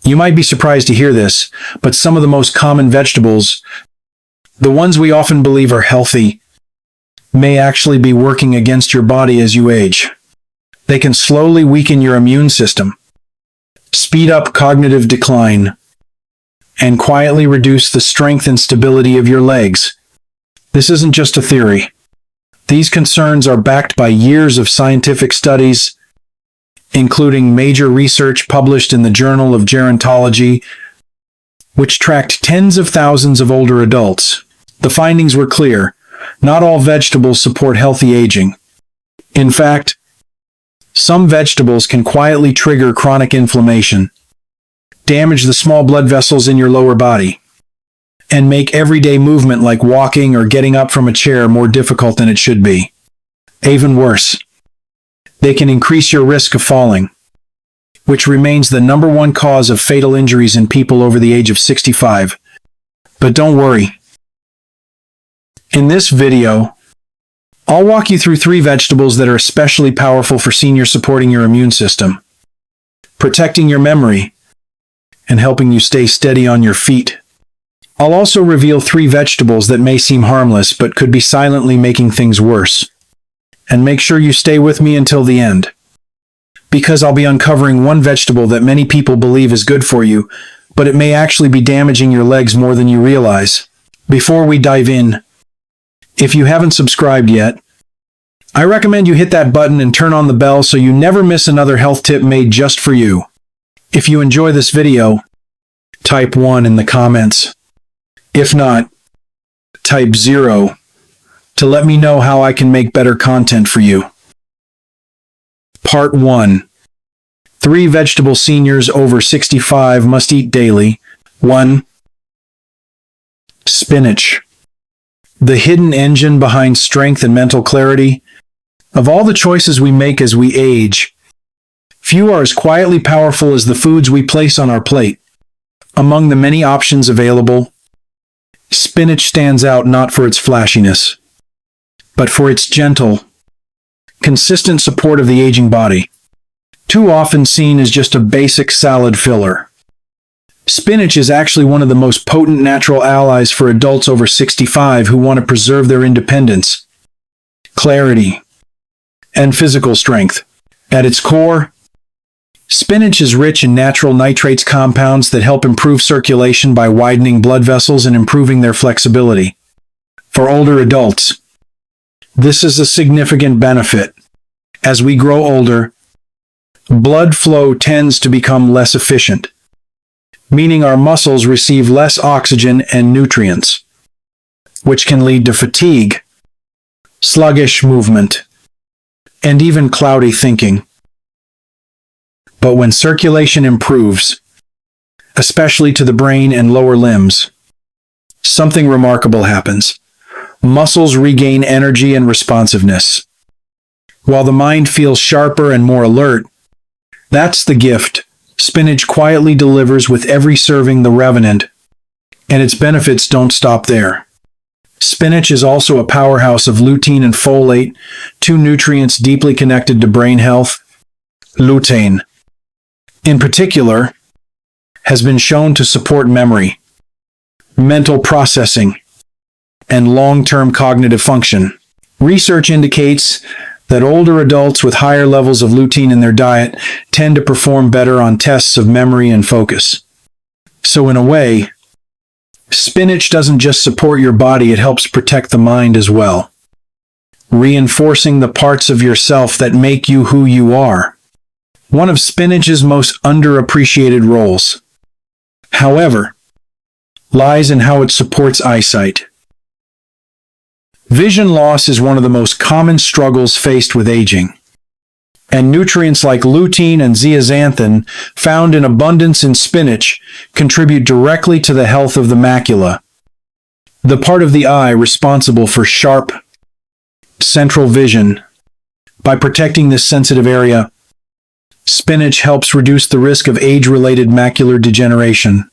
You might be surprised to hear this, but some of the most common vegetables, the ones we often believe are healthy, may actually be working against your body as you age. They can slowly weaken your immune system, speed up cognitive decline, and quietly reduce the strength and stability of your legs. This isn't just a theory. These concerns are backed by years of scientific studies, including major research published in the Journal of Gerontology, which tracked tens of thousands of older adults. The findings were clear. Not all vegetables support healthy aging. In fact, some vegetables can quietly trigger chronic inflammation, damage the small blood vessels in your lower body, and make everyday movement like walking or getting up from a chair more difficult than it should be. Even worse, they can increase your risk of falling, which remains the #1 cause of fatal injuries in people over the age of 65. But don't worry. In this video, I'll walk you through 3 vegetables that are especially powerful for seniors, supporting your immune system, protecting your memory, and helping you stay steady on your feet. I'll also reveal 3 vegetables that may seem harmless but could be silently making things worse. And make sure you stay with me until the end, because I'll be uncovering one vegetable that many people believe is good for you, but it may actually be damaging your legs more than you realize. Before we dive in, if you haven't subscribed yet, I recommend you hit that button and turn on the bell so you never miss another health tip made just for you. If you enjoy this video, type 1 in the comments. If not, type 0 to let me know how I can make better content for you. Part 1. 3 vegetables seniors over 65 must eat daily. 1. Spinach. The hidden engine behind strength and mental clarity. Of all the choices we make as we age, few are as quietly powerful as the foods we place on our plate. Among the many options available, spinach stands out not for its flashiness, but for its gentle, consistent support of the aging body. Too often seen as just a basic salad filler, spinach is actually one of the most potent natural allies for adults over 65 who want to preserve their independence, clarity, and physical strength. At its core, spinach is rich in natural nitrates compounds that help improve circulation by widening blood vessels and improving their flexibility. For older adults, this is a significant benefit. As we grow older, blood flow tends to become less efficient, meaning our muscles receive less oxygen and nutrients, which can lead to fatigue, sluggish movement, and even cloudy thinking. But when circulation improves, especially to the brain and lower limbs, something remarkable happens. Muscles regain energy and responsiveness, while the mind feels sharper and more alert. That's the gift spinach quietly delivers with every serving. The revenant, and its benefits don't stop there. Spinach is also a powerhouse of lutein and folate, 2 nutrients deeply connected to brain health. Lutein, in particular, has been shown to support memory, mental processing, and long-term cognitive function. Research indicates that older adults with higher levels of lutein in their diet tend to perform better on tests of memory and focus. So in a way, spinach doesn't just support your body, it helps protect the mind as well, reinforcing the parts of yourself that make you who you are. One of spinach's most underappreciated roles, however, lies in how it supports eyesight. Vision loss is one of the most common struggles faced with aging, and nutrients like lutein and zeaxanthin, found in abundance in spinach, contribute directly to the health of the macula, the part of the eye responsible for sharp, central vision. By protecting this sensitive area, spinach helps reduce the risk of age-related macular degeneration,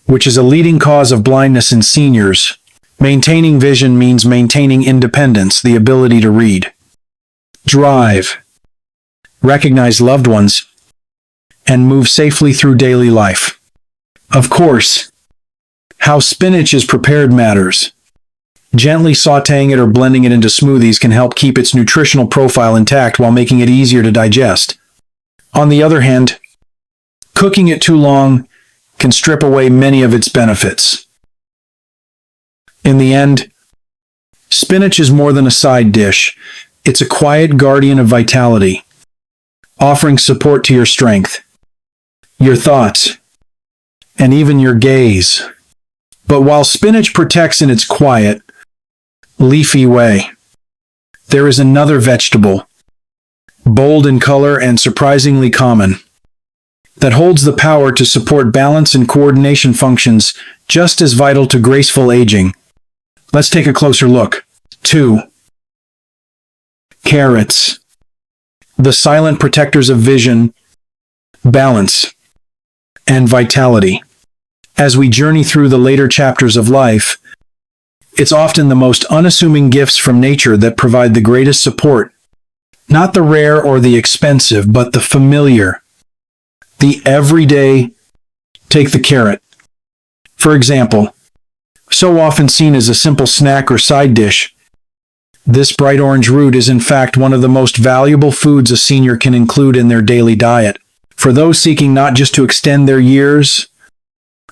which is a leading cause of blindness in seniors. Maintaining vision means maintaining independence, the ability to read, drive, recognize loved ones, and move safely through daily life. Of course, how spinach is prepared matters. Gently sautéing it or blending it into smoothies can help keep its nutritional profile intact while making it easier to digest. On the other hand, cooking it too long can strip away many of its benefits. In the end, spinach is more than a side dish. It's a quiet guardian of vitality, offering support to your strength, your thoughts, and even your gaze. But while spinach protects in its quiet, leafy way, there is another vegetable, bold in color and surprisingly common, that holds the power to support balance and coordination functions just as vital to graceful aging. Let's take a closer look. 2. Carrots. The silent protectors of vision, balance, and vitality. As we journey through the later chapters of life, it's often the most unassuming gifts from nature that provide the greatest support. Not the rare or the expensive, but the familiar, the everyday. Take the carrot, for example. So often seen as a simple snack or side dish, this bright orange root is in fact one of the most valuable foods a senior can include in their daily diet. For those seeking not just to extend their years,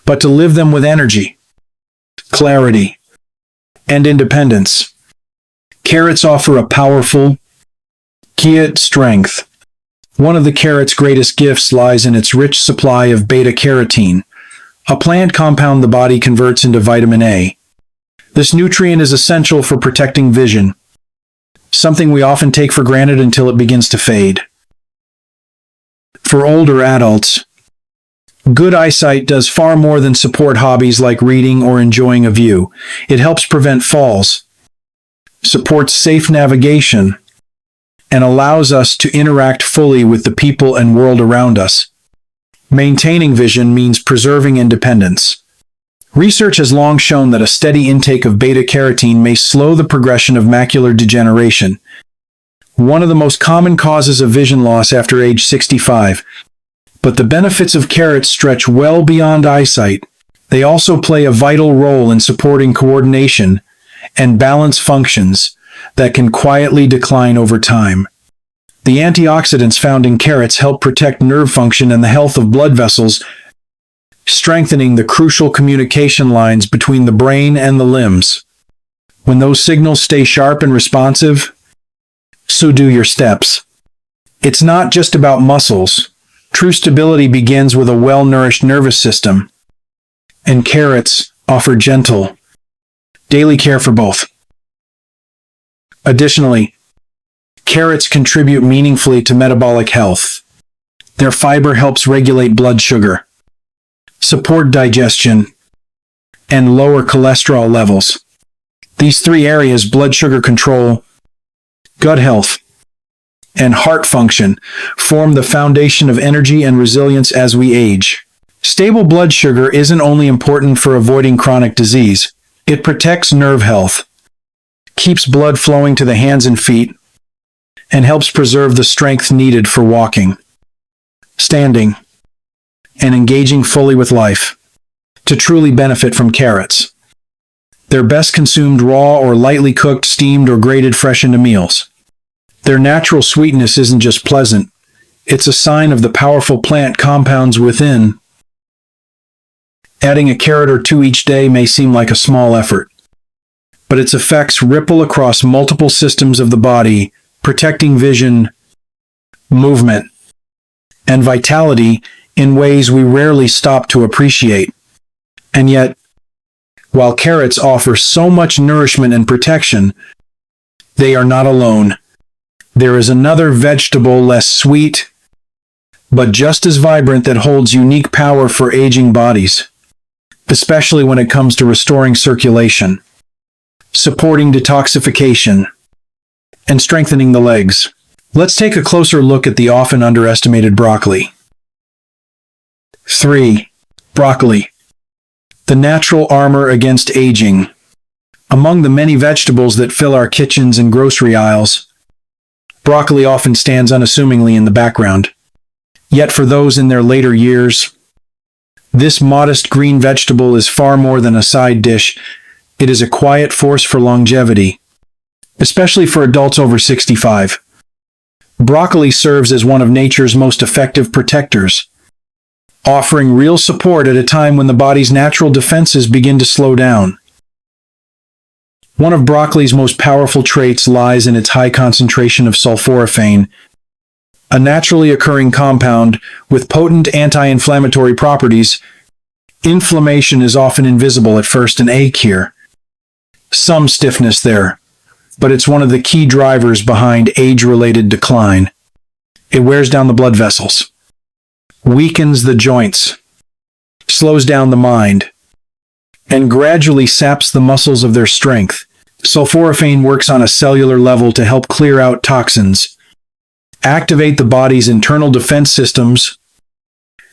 but to live them with energy, clarity, and independence, carrots offer a powerful, quiet strength. One of the carrot's greatest gifts lies in its rich supply of beta-carotene, a plant compound the body converts into vitamin A. This nutrient is essential for protecting vision, something we often take for granted until it begins to fade. For older adults, good eyesight does far more than support hobbies like reading or enjoying a view. It helps prevent falls, supports safe navigation, and allows us to interact fully with the people and world around us. Maintaining vision means preserving independence. Research has long shown that a steady intake of beta-carotene may slow the progression of macular degeneration, one of the most common causes of vision loss after age 65. But the benefits of carrots stretch well beyond eyesight. They also play a vital role in supporting coordination and balance functions that can quietly decline over time. The antioxidants found in carrots help protect nerve function and the health of blood vessels, strengthening the crucial communication lines between the brain and the limbs. When those signals stay sharp and responsive, so do your steps. It's not just about muscles. True stability begins with a well-nourished nervous system, and carrots offer gentle, daily care for both. Additionally, carrots contribute meaningfully to metabolic health. Their fiber helps regulate blood sugar, support digestion, and lower cholesterol levels. These three areas, blood sugar control, gut health, and heart function, form the foundation of energy and resilience as we age. Stable blood sugar isn't only important for avoiding chronic disease, it protects nerve health, keeps blood flowing to the hands and feet, and helps preserve the strength needed for walking, standing, and engaging fully with life. To truly benefit from carrots, they're best consumed raw or lightly cooked, steamed, or grated fresh into meals. Their natural sweetness isn't just pleasant, it's a sign of the powerful plant compounds within. Adding a carrot or two each day may seem like a small effort, but its effects ripple across multiple systems of the body, protecting vision, movement, and vitality in ways we rarely stop to appreciate. And yet, while carrots offer so much nourishment and protection, they are not alone. There is another vegetable less sweet, but just as vibrant, that holds unique power for aging bodies, especially when it comes to restoring circulation, supporting detoxification, and strengthening the legs. Let's take a closer look at the often underestimated broccoli. 3. Broccoli, the natural armor against aging. Among the many vegetables that fill our kitchens and grocery aisles, broccoli often stands unassumingly in the background. Yet for those in their later years, this modest green vegetable is far more than a side dish. It is a quiet force for longevity, especially for adults over 65. Broccoli serves as one of nature's most effective protectors, offering real support at a time when the body's natural defenses begin to slow down. One of broccoli's most powerful traits lies in its high concentration of sulforaphane, a naturally occurring compound with potent anti-inflammatory properties. Inflammation is often invisible at first, an ache here, some stiffness there, but it's one of the key drivers behind age-related decline. It wears down the blood vessels, weakens the joints, slows down the mind, and gradually saps the muscles of their strength. Sulforaphane works on a cellular level to help clear out toxins, activate the body's internal defense systems,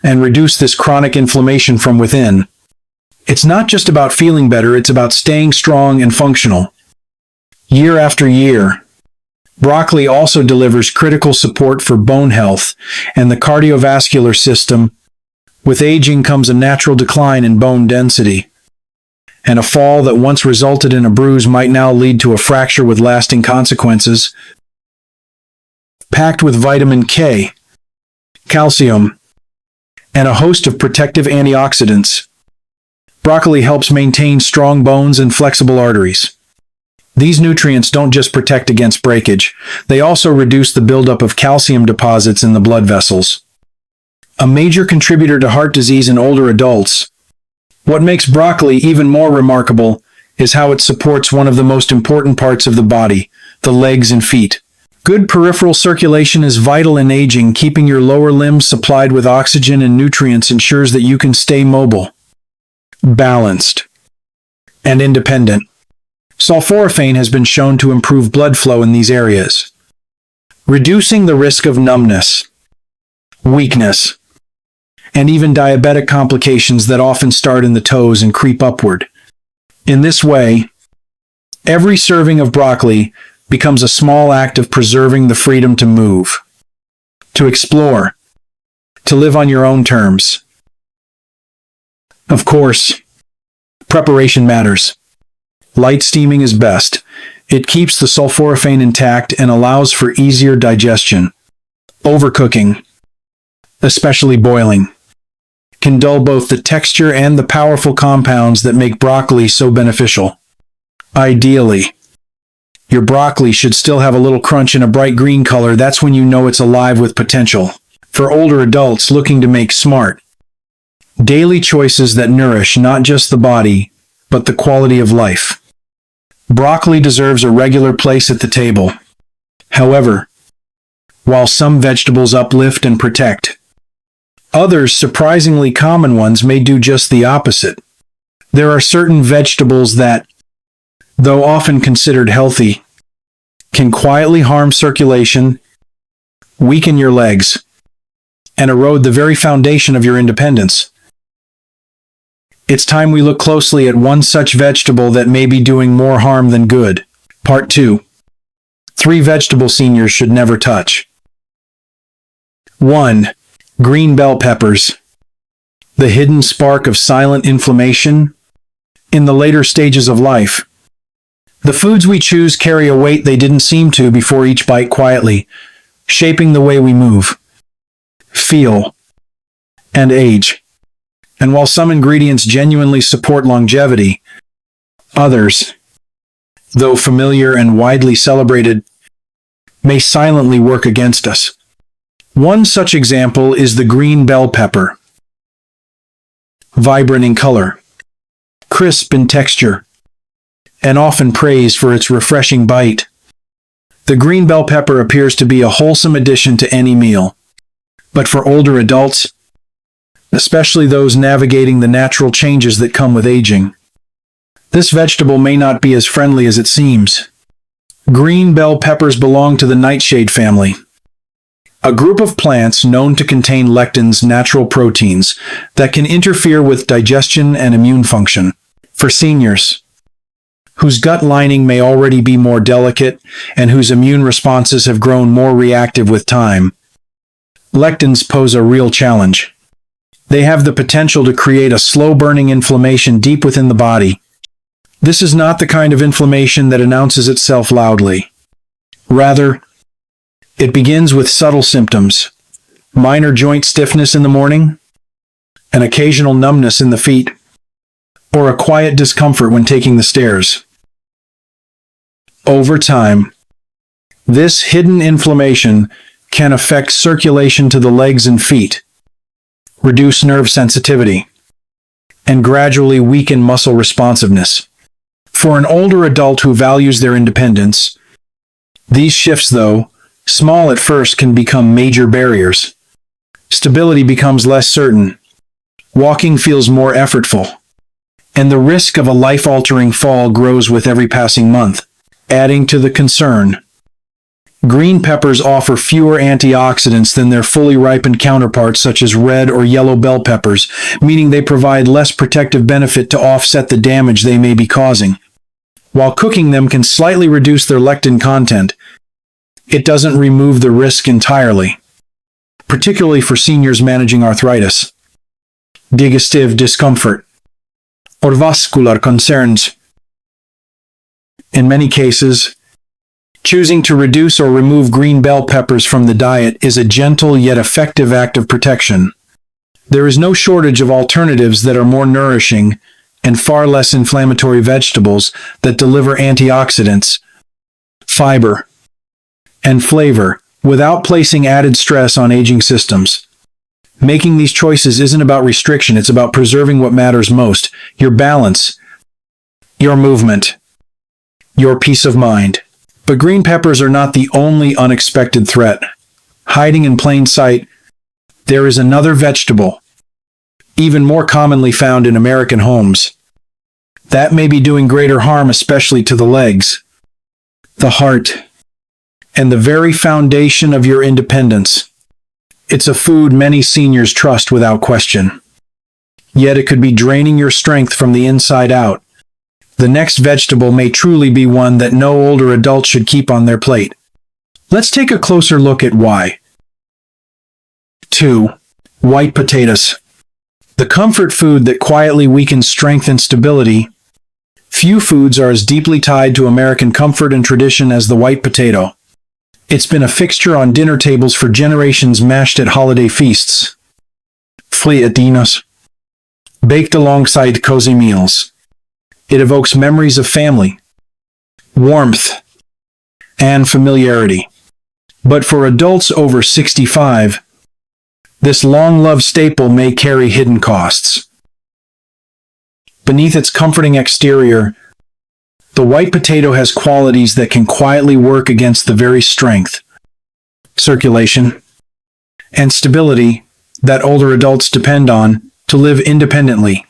and reduce this chronic inflammation from within. It's not just about feeling better, it's about staying strong and functional. Year after year, broccoli also delivers critical support for bone health and the cardiovascular system. With aging comes a natural decline in bone density, and a fall that once resulted in a bruise might now lead to a fracture with lasting consequences. Packed with vitamin K, calcium, and a host of protective antioxidants, broccoli helps maintain strong bones and flexible arteries. These nutrients don't just protect against breakage, they also reduce the buildup of calcium deposits in the blood vessels, a major contributor to heart disease in older adults. What makes broccoli even more remarkable is how it supports one of the most important parts of the body, the legs and feet. Good peripheral circulation is vital in aging. Keeping your lower limbs supplied with oxygen and nutrients ensures that you can stay mobile, balanced, and independent. Sulforaphane has been shown to improve blood flow in these areas, reducing the risk of numbness, weakness, and even diabetic complications that often start in the toes and creep upward. In this way, every serving of broccoli becomes a small act of preserving the freedom to move, to explore, to live on your own terms. Of course, preparation matters. Light steaming is best. It keeps the sulforaphane intact and allows for easier digestion. Overcooking, especially boiling, can dull both the texture and the powerful compounds that make broccoli so beneficial. Ideally, your broccoli should still have a little crunch and a bright green color. That's when you know it's alive with potential. For older adults looking to make smart, daily choices that nourish not just the body, but the quality of life, broccoli deserves a regular place at the table. However, while some vegetables uplift and protect, others, surprisingly common ones, may do just the opposite. There are certain vegetables that, though often considered healthy, can quietly harm circulation, weaken your legs, and erode the very foundation of your independence. It's time we look closely at one such vegetable that may be doing more harm than good. Part 2. 3 vegetable seniors should never touch. 1. Green bell peppers. The hidden spark of silent inflammation in the later stages of life. The foods we choose carry a weight they didn't seem to before each bite, quietly shaping the way we move, feel, and age. And while some ingredients genuinely support longevity, others, though familiar and widely celebrated, may silently work against us. One such example is the green bell pepper. Vibrant in color, crisp in texture, and often praised for its refreshing bite, the green bell pepper appears to be a wholesome addition to any meal. But for older adults, especially those navigating the natural changes that come with aging, this vegetable may not be as friendly as it seems. Green bell peppers belong to the nightshade family, a group of plants known to contain lectins, natural proteins, that can interfere with digestion and immune function. For seniors, whose gut lining may already be more delicate and whose immune responses have grown more reactive with time, Lectins pose a real challenge. They have the potential to create a slow-burning inflammation deep within the body. This is not the kind of inflammation that announces itself loudly. Rather, it begins with subtle symptoms: minor joint stiffness in the morning, an occasional numbness in the feet, or a quiet discomfort when taking the stairs. Over time, this hidden inflammation can affect circulation to the legs and feet, reduce nerve sensitivity, and gradually weaken muscle responsiveness. For an older adult who values their independence, these shifts, though small at first, can become major barriers. Stability becomes less certain, walking feels more effortful, and the risk of a life-altering fall grows with every passing month. Adding to the concern, green peppers offer fewer antioxidants than their fully ripened counterparts such as red or yellow bell peppers, meaning they provide less protective benefit to offset the damage they may be causing. While cooking them can slightly reduce their lectin content, it doesn't remove the risk entirely, particularly for seniors managing arthritis, digestive discomfort, or vascular concerns. In many cases, choosing to reduce or remove green bell peppers from the diet is a gentle yet effective act of protection. There is no shortage of alternatives that are more nourishing and far less inflammatory vegetables that deliver antioxidants, fiber, and flavor without placing added stress on aging systems. Making these choices isn't about restriction, it's about preserving what matters most: your balance, your movement, your peace of mind. But green peppers are not the only unexpected threat. Hiding in plain sight, there is another vegetable, even more commonly found in American homes, that may be doing greater harm, especially to the legs, the heart, and the very foundation of your independence. It's a food many seniors trust without question. Yet it could be draining your strength from the inside out. The next vegetable may truly be one that no older adult should keep on their plate. Let's take a closer look at why. 2. White potatoes. The comfort food that quietly weakens strength and stability. Few foods are as deeply tied to American comfort and tradition as the white potato. It's been a fixture on dinner tables for generations, mashed at holiday feasts, friedinos, baked alongside cozy meals. It evokes memories of family, warmth, and familiarity. But for adults over 65, this long-loved staple may carry hidden costs. Beneath its comforting exterior, the white potato has qualities that can quietly work against the very strength, circulation, and stability that older adults depend on to live independently.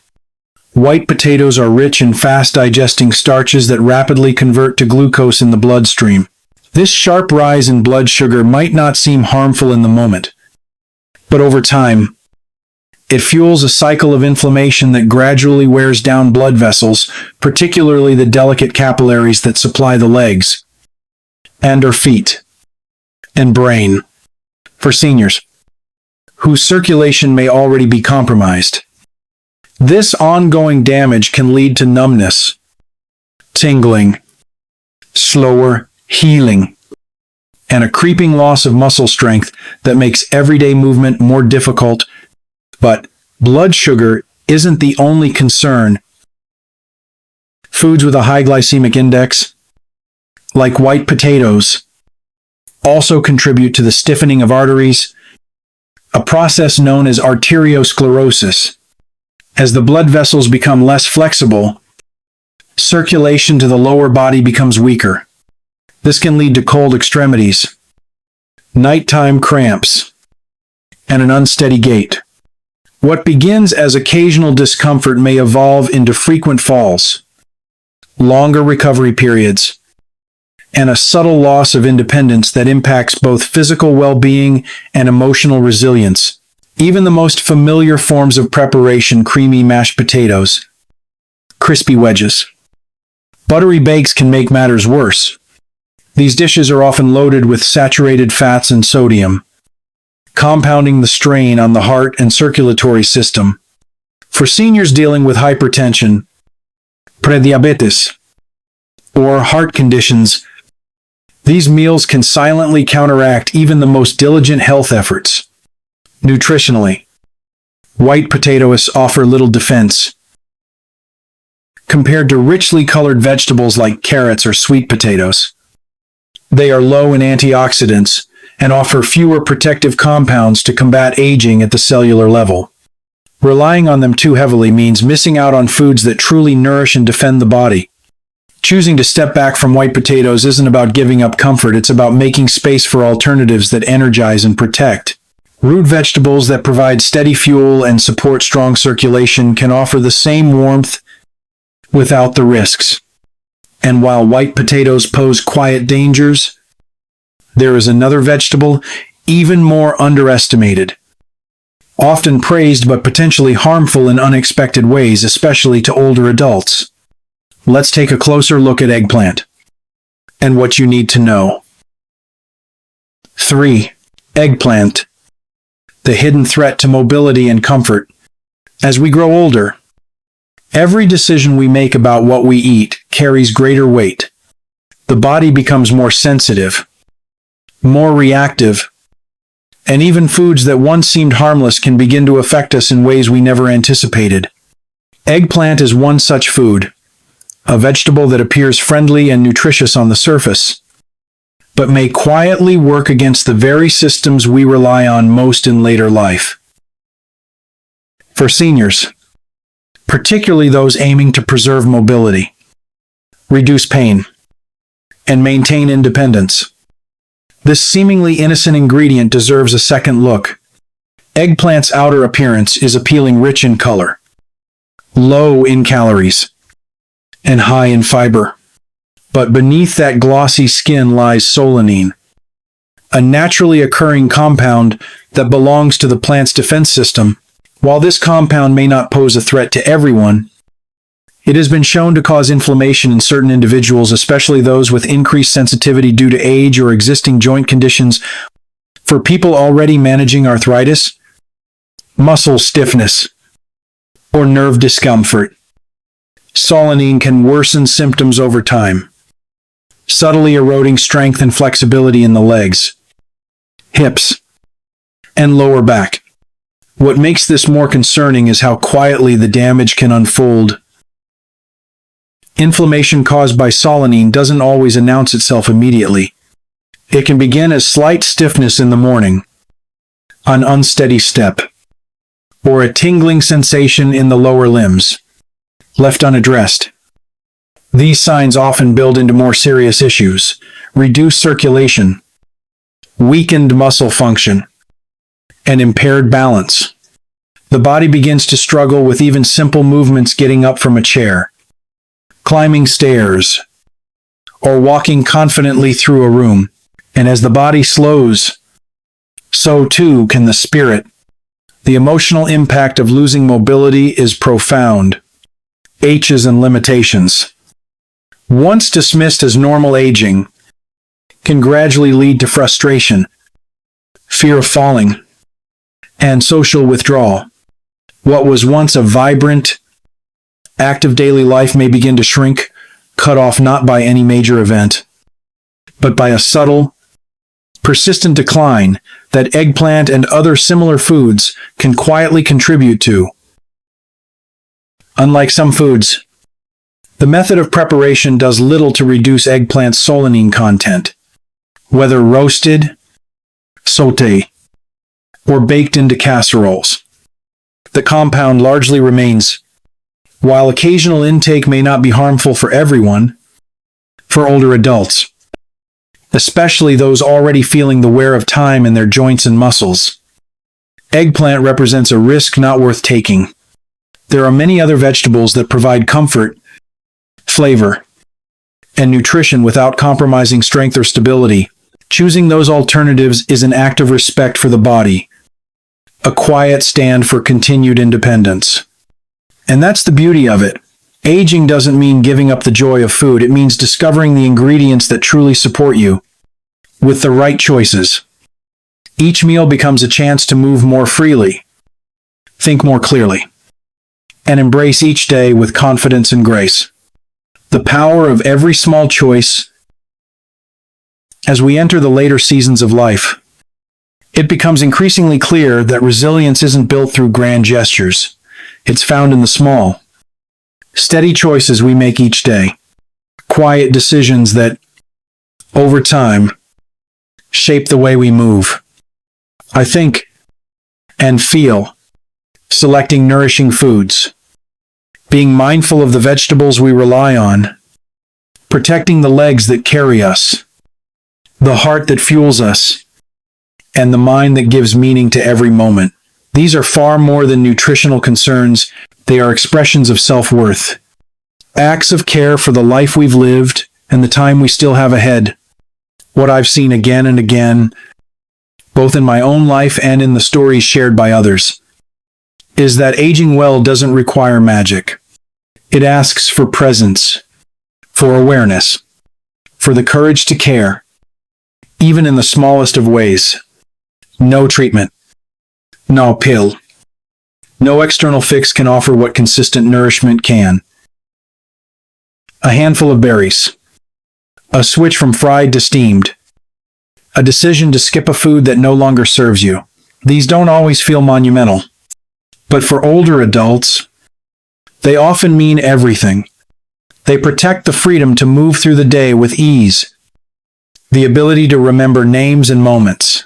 White potatoes are rich in fast-digesting starches that rapidly convert to glucose in the bloodstream. This sharp rise in blood sugar might not seem harmful in the moment, but over time, it fuels a cycle of inflammation that gradually wears down blood vessels, particularly the delicate capillaries that supply the legs, and our feet, and brain. For seniors, whose circulation may already be compromised, this ongoing damage can lead to numbness, tingling, slower healing, and a creeping loss of muscle strength that makes everyday movement more difficult. But blood sugar isn't the only concern. Foods with a high glycemic index, like white potatoes, also contribute to the stiffening of arteries, a process known as arteriosclerosis. As the blood vessels become less flexible, circulation to the lower body becomes weaker. This can lead to cold extremities, nighttime cramps, and an unsteady gait. What begins as occasional discomfort may evolve into frequent falls, longer recovery periods, and a subtle loss of independence that impacts both physical well-being and emotional resilience. Even the most familiar forms of preparation, creamy mashed potatoes, crispy wedges, buttery bakes, can make matters worse. These dishes are often loaded with saturated fats and sodium, compounding the strain on the heart and circulatory system. For seniors dealing with hypertension, prediabetes, or heart conditions, these meals can silently counteract even the most diligent health efforts. Nutritionally, white potatoes offer little defense compared to richly colored vegetables like carrots or sweet potatoes. They are low in antioxidants and offer fewer protective compounds to combat aging at the cellular level. Relying on them too heavily means missing out on foods that truly nourish and defend the body. Choosing to step back from white potatoes isn't about giving up comfort, it's about making space for alternatives that energize and protect. Root vegetables that provide steady fuel and support strong circulation can offer the same warmth without the risks. And while white potatoes pose quiet dangers, there is another vegetable even more underestimated, often praised but potentially harmful in unexpected ways, especially to older adults. Let's take a closer look at eggplant and what you need to know. 3. Eggplant, the hidden threat to mobility and comfort. As we grow older, every decision we make about what we eat carries greater weight. The body becomes more sensitive, more reactive, and even foods that once seemed harmless can begin to affect us in ways we never anticipated. Eggplant is one such food, a vegetable that appears friendly and nutritious on the surface, but may quietly work against the very systems we rely on most in later life. For seniors, particularly those aiming to preserve mobility, reduce pain, and maintain independence, this seemingly innocent ingredient deserves a second look. Eggplant's outer appearance is appealing, rich in color, low in calories, and high in fiber. But beneath that glossy skin lies solanine, a naturally occurring compound that belongs to the plant's defense system. While this compound may not pose a threat to everyone, it has been shown to cause inflammation in certain individuals, especially those with increased sensitivity due to age or existing joint conditions. For people already managing arthritis, muscle stiffness, or nerve discomfort, solanine can worsen symptoms over time, subtly eroding strength and flexibility in the legs, hips, and lower back. What makes this more concerning is how quietly the damage can unfold. Inflammation caused by solanine doesn't always announce itself immediately. It can begin as slight stiffness in the morning, an unsteady step, or a tingling sensation in the lower limbs, left unaddressed. These signs often build into more serious issues: reduced circulation, weakened muscle function, and impaired balance. The body begins to struggle with even simple movements, getting up from a chair, climbing stairs, or walking confidently through a room. And as the body slows, so too can the spirit. The emotional impact of losing mobility is profound. Aches and limitations, once dismissed as normal aging, can gradually lead to frustration, fear of falling, and social withdrawal. What was once a vibrant, active daily life may begin to shrink, cut off not by any major event, but by a subtle, persistent decline that eggplant and other similar foods can quietly contribute to. Unlike some foods, the method of preparation does little to reduce eggplant's solanine content. Whether roasted, sauté, or baked into casseroles, the compound largely remains. While occasional intake may not be harmful for everyone, for older adults, especially those already feeling the wear of time in their joints and muscles, eggplant represents a risk not worth taking. There are many other vegetables that provide comfort, flavor, and nutrition without compromising strength or stability. Choosing those alternatives is an act of respect for the body, a quiet stand for continued independence. And that's the beauty of it. Aging doesn't mean giving up the joy of food. It means discovering the ingredients that truly support you. With the right choices, Each meal becomes a chance to move more freely, think more clearly, and embrace each day with confidence and grace. The power of every small choice. As we enter the later seasons of life, it becomes increasingly clear that resilience isn't built through grand gestures. It's found in the small, steady choices we make each day. Quiet decisions that, over time, shape the way we move. I think and feel. Selecting nourishing foods. Being mindful of the vegetables we rely on. Protecting the legs that carry us. The heart that fuels us. And the mind that gives meaning to every moment. These are far more than nutritional concerns. They are expressions of self-worth. Acts of care for the life we've lived and the time we still have ahead. What I've seen again and again, both in my own life and in the stories shared by others, is that aging well doesn't require magic. It asks for presence, for awareness, for the courage to care, even in the smallest of ways. No treatment, no pill, no external fix can offer what consistent nourishment can. A handful of berries, a switch from fried to steamed, a decision to skip a food that no longer serves you. These don't always feel monumental, but for older adults, they often mean everything. They protect the freedom to move through the day with ease, the ability to remember names and moments,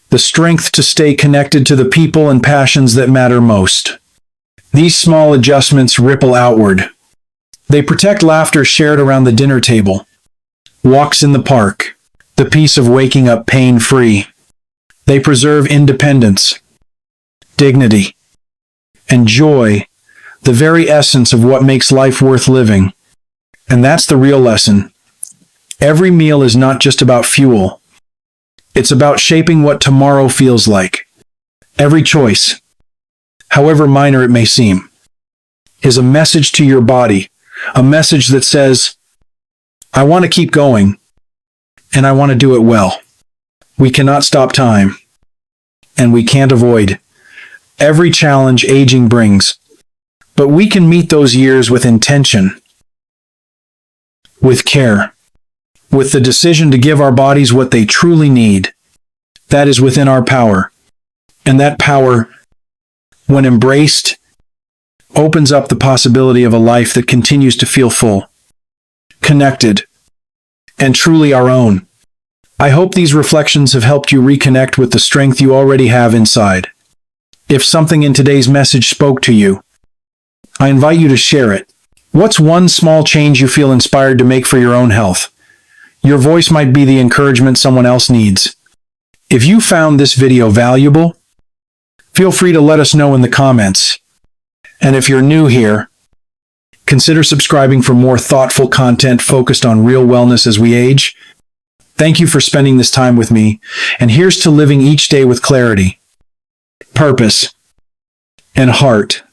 the strength to stay connected to the people and passions that matter most. These small adjustments ripple outward. They protect laughter shared around the dinner table, walks in the park, the peace of waking up pain-free. They preserve independence, dignity, and joy, the very essence of what makes life worth living. And that's the real lesson. Every meal is not just about fuel. It's about shaping what tomorrow feels like. Every choice, however minor it may seem, is a message to your body, a message that says, I want to keep going, and I want to do it well. We cannot stop time, and we can't avoid every challenge aging brings. But we can meet those years with intention, with care, with the decision to give our bodies what they truly need. That is within our power. And that power, when embraced, opens up the possibility of a life that continues to feel full, connected, and truly our own. I hope these reflections have helped you reconnect with the strength you already have inside. If something in today's message spoke to you, I invite you to share it. What's one small change you feel inspired to make for your own health? Your voice might be the encouragement someone else needs. If you found this video valuable, feel free to let us know in the comments. And if you're new here, consider subscribing for more thoughtful content focused on real wellness as we age. Thank you for spending this time with me, and here's to living each day with clarity, purpose, and heart.